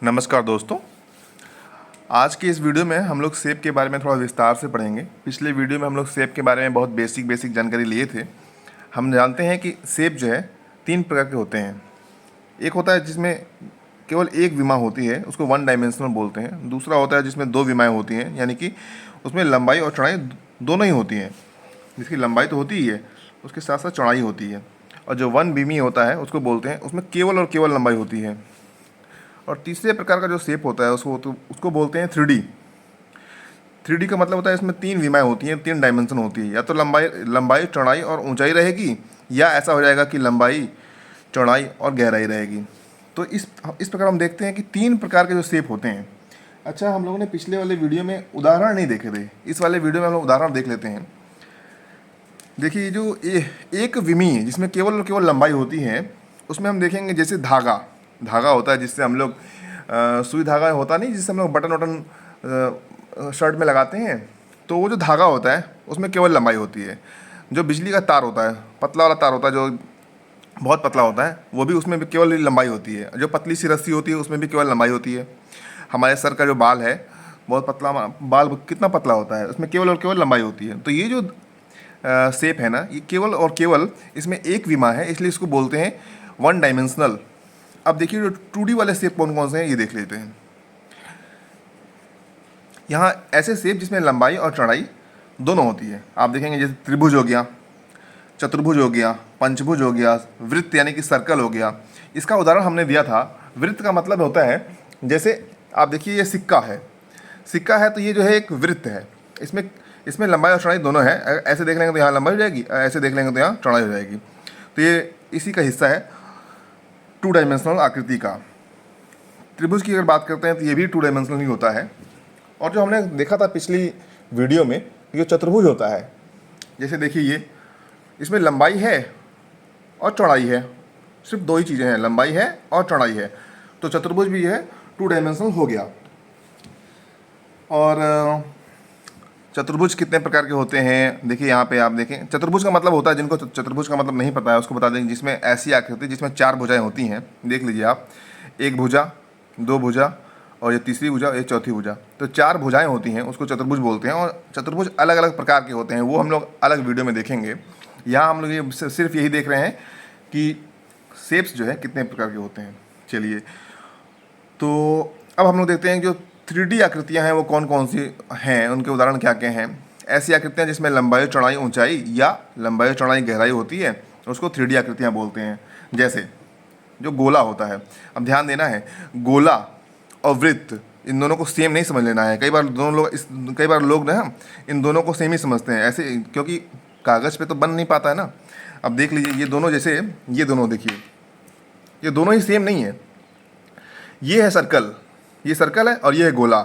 नमस्कार दोस्तों। आज की इस वीडियो में हम लोग सेब के बारे में थोड़ा विस्तार से पढ़ेंगे। पिछले वीडियो में हम लोग सेब के बारे में बहुत बेसिक जानकारी लिए थे। हम जानते हैं कि सेब जो है 3 प्रकार के होते हैं। एक होता है जिसमें केवल एक विमा होती है, उसको वन डायमेंशनल बोलते हैं। दूसरा होता है जिसमें 2 विमाएँ होती हैं, यानी कि उसमें लंबाई और चौड़ाई दोनों ही होती हैं। जिसकी लंबाई तो होती ही है, उसके साथ साथ चौड़ाई होती है। और जो वन विमी होता है उसको बोलते हैं, उसमें केवल और केवल लंबाई होती है। और तीसरे प्रकार का जो शेप होता है उसको बोलते हैं 3D का मतलब होता है इसमें 3 विमाएँ होती हैं, 3 डायमेंशन होती है। या तो लंबाई चौड़ाई और ऊंचाई रहेगी, या ऐसा हो जाएगा कि लंबाई चौड़ाई और गहराई रहेगी। तो इस प्रकार हम देखते हैं कि 3 प्रकार के जो शेप होते हैं। अच्छा, हम लोगों ने पिछले वाले वीडियो में उदाहरण नहीं देखे थे, इस वाले वीडियो में हम लोग उदाहरण देख लेते हैं। देखिए, जो एक विमी जिसमें केवल और केवल लंबाई होती है, उसमें हम देखेंगे जैसे धागा होता है, जिससे हम लोग सुई धागा होता नहीं, जिससे हम लोग बटन वटन शर्ट में लगाते हैं। तो वो जो धागा होता है उसमें केवल लंबाई होती है। जो बिजली का तार होता है, पतला वाला तार होता है, जो बहुत पतला होता है, वो भी उसमें भी केवल लंबाई होती है। जो पतली सी रस्सी होती है उसमें भी केवल लंबाई होती है। हमारे सर का जो बाल है, बहुत पतला बाल कितना पतला होता है, उसमें केवल और केवल लंबाई होती है। तो ये जो शेप है ना, ये केवल और केवल इसमें एक विमा है, इसलिए इसको बोलते हैं वन डायमेंशनल। अब देखिए, जो 2D वाले शेप कौन कौन से हैं ये देख लेते हैं। यहाँ ऐसे शेप जिसमें लंबाई और चौड़ाई दोनों होती है, आप देखेंगे जैसे त्रिभुज हो गया, चतुर्भुज हो गया, पंचभुज हो गया, वृत्त यानी कि सर्कल हो गया। इसका उदाहरण हमने दिया था। वृत्त का मतलब होता है, जैसे आप देखिए ये सिक्का है, तो ये जो है एक वृत्त है। इसमें लंबाई और चौड़ाई दोनों है। ऐसे देख लेंगे तो यहाँ लंबाई हो जाएगी, ऐसे देख लेंगे तो यहाँ चौड़ाई हो जाएगी। तो ये इसी का हिस्सा है 2 डायमेंशनल आकृति का। त्रिभुज की अगर बात करते हैं तो ये भी 2 डायमेंशनल ही होता है। और जो हमने देखा था पिछली वीडियो में, जो चतुर्भुज होता है, जैसे देखिए ये, इसमें लंबाई है और चौड़ाई है, सिर्फ 2 ही चीज़ें हैं, लंबाई है और चौड़ाई है। तो चतुर्भुज भी है 2 डायमेंशनल हो गया। और चतुर्भुज कितने प्रकार के होते हैं, देखिए यहाँ पे आप देखें। चतुर्भुज का मतलब होता है, जिनको चतुर्भुज का मतलब नहीं पता है उसको बता दें, जिसमें ऐसी आकृति जिसमें 4 भुजाएं होती हैं। देख लीजिए आप, 1 भुजा, 2 भुजा, और ये तीसरी भुजा, ये चौथी भुजा। तो 4 भुजाएं होती हैं, उसको चतुर्भुज बोलते हैं। और चतुर्भुज अलग अलग प्रकार के होते हैं, वो हम लोग अलग वीडियो में देखेंगे। यहाँ हम लोग ये सिर्फ यही देख रहे हैं कि शेप्स जो है कितने प्रकार के होते हैं। चलिए, तो अब हम लोग देखते हैं जो 3D आकृतियाँ हैं वो कौन कौन सी हैं, उनके उदाहरण क्या क्या हैं। ऐसी आकृतियाँ जिसमें लंबाई चौड़ाई ऊंचाई या लंबाई चौड़ाई गहराई होती है, उसको 3D आकृतियाँ बोलते हैं। जैसे जो गोला होता है, अब ध्यान देना है, गोला और वृत्त इन दोनों को सेम नहीं समझ लेना है। कई बार लोग ना इन दोनों को सेम ही समझते हैं ऐसे, क्योंकि कागज़ पे तो बन नहीं पाता है ना। अब देख लीजिए, ये दोनों, जैसे ये दोनों देखिए, ये दोनों ही सेम नहीं है। ये है सर्कल, ये सर्कल है, और ये है गोला।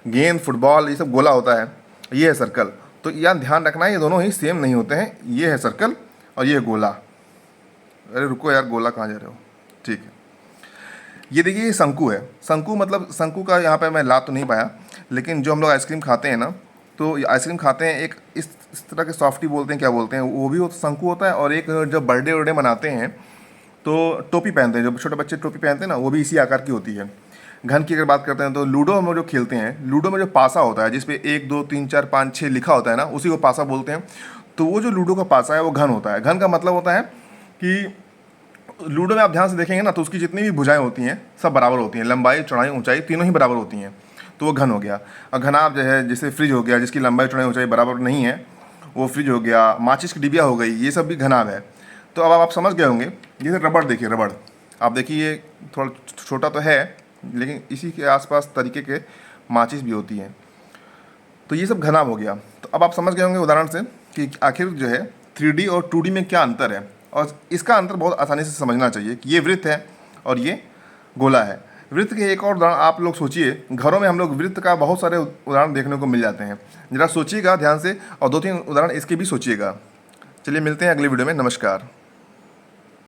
गेंद, फुटबॉल, ये सब गोला होता है, ये है सर्कल। तो यहाँ ध्यान रखना है, ये दोनों ही सेम नहीं होते हैं। ये है सर्कल और ये है गोला। अरे रुको यार, गोला कहाँ जा रहे हो? ठीक है, ये देखिए, ये शंकु है। शंकु मतलब, शंकु का यहाँ पे मैं ला तो नहीं पाया, लेकिन जो हम लोग आइसक्रीम खाते हैं ना, तो आइसक्रीम खाते हैं, एक इस तरह के सॉफ्टी बोलते हैं, क्या बोलते हैं, वो भी शंकु होता है। और एक जब बर्थडे वर्डे मनाते हैं तो टोपी पहनते हैं, जो छोटे बच्चे टोपी पहनते हैं ना, वो भी इसी आकार की होती है। घन की अगर बात करते हैं तो लूडो हम लोग जो खेलते हैं, लूडो में जो पासा होता है, जिसपे 1 2 3 4 5 6 लिखा होता है ना, उसी को पासा बोलते हैं। तो वो जो लूडो का पासा है वो घन होता है। घन का मतलब होता है कि लूडो में आप ध्यान से देखेंगे ना, तो उसकी जितनी भी भुजाएं होती हैं सब बराबर होती हैं, लंबाई चौड़ाई ऊंचाई तीनों ही बराबर होती हैं, तो वो घन हो गया। और घनाभ जो है, जैसे फ्रिज हो गया, जिसकी लंबाई चौड़ाई ऊंचाई बराबर नहीं है, वो फ्रिज हो गया। माचिस की डिबिया हो गई, ये सब भी घनाभ है। तो अब आप समझ गए होंगे। जैसे रबड़, देखिए रबड़, आप देखिए ये थोड़ा छोटा तो है, लेकिन इसी के आसपास तरीके के माचिस भी होती हैं। तो ये सब घनाभ हो गया। तो अब आप समझ गए होंगे उदाहरण से कि आखिर जो है 3D और 2D में क्या अंतर है। और इसका अंतर बहुत आसानी से समझना चाहिए कि ये वृत्त है और ये गोला है। वृत्त के एक और उदाहरण आप लोग सोचिए, घरों में हम लोग वृत्त का बहुत सारे उदाहरण देखने को मिल जाते हैं। जरा सोचिएगा ध्यान से, और 2-3 उदाहरण इसके भी सोचिएगा। चलिए, मिलते हैं अगली वीडियो में। नमस्कार।